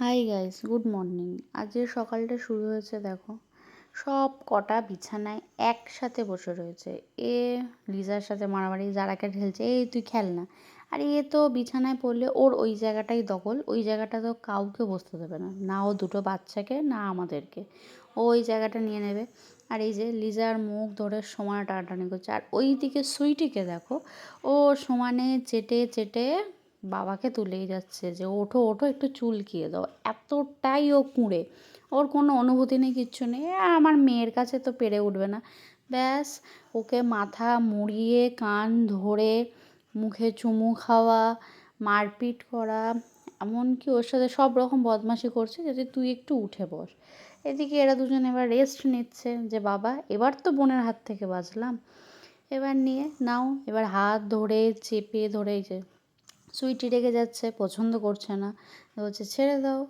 Hi guys, good morning. আজকের সকালটা শুরু হয়েছে দেখো। সব কটা বিছানায় একসাথে বসে রয়েছে। এ লিজার সাথে মারামারি, যারাকে ঢেলছে, এই তুই খেল না। আর এ তো বিছানায় পড়লে ওর ওই জায়গাটাই দখল, ওই জায়গাটা তো কাউকে বসতে দেবে না, না ও দুটো বাচ্চাকে না আমাদেরকে। ও ওই জায়গাটা নিয়ে নেবে। আর এই যে লিজার মুখ ধরে সমানে টানাটানি করছে, আর ওই দিকে সুইটিকে দেখো, ও সমানে চেটে চেটে বাবাকে তুলেই যাচ্ছে যে ওঠো ওঠো, একটু চুলকিয়ে দাও। এতটাই ও কুঁড়ে, ওর কোনো অনুভূতি নেই, কিচ্ছু নেই। আমার মেয়ের কাছে তো পেরে উঠবে না। ব্যাস, ওকে মাথা মুড়িয়ে কান ধরে মুখে চুমু খাওয়া, মারপিট করা, এমনকি ওর সাথে সব রকম বদমাশি করছে যাতে তুই একটু উঠে বস। এদিকে এরা দুজন এবার রেস্ট নিচ্ছে যে বাবা এবার তো বোনের হাত থেকে বাঁচলাম, এবার নিয়ে নাও। এবার হাত ধরে চেপে ধরে এই যে সুইটি রেগে যাচ্ছে, পছন্দ করছে না, বলছে ছেড়ে দাও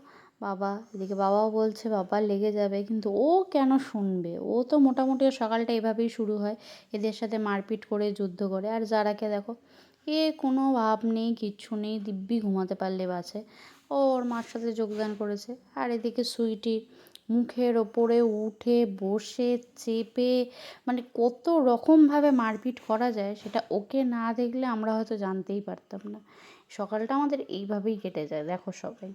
বাবা। এদিকে বাবাও বলছে বাবা লেগে যাবে, কিন্তু ও কেন শুনবে? ও তো মোটামুটি সকালটা এভাবেই শুরু হয়, এদের সাথে মারপিট করে যুদ্ধ করে। আর যারাকে দেখো, এ কোনো ভাব নেই, কিচ্ছু নেই, দিব্যি ঘুমাতে পারলে বাঁচে। ও ওর মার সাথে যোগদান করেছে। আর এদিকে সুইটি মুখের ওপরে উঠে বসে চেপে, মানে কত রকমভাবে মারপিট করা যায় সেটা ওকে না দেখলে আমরা হয়তো জানতেই পারতাম না। সকালটা আমাদের এইভাবেই কেটে যায় দেখো সবাই।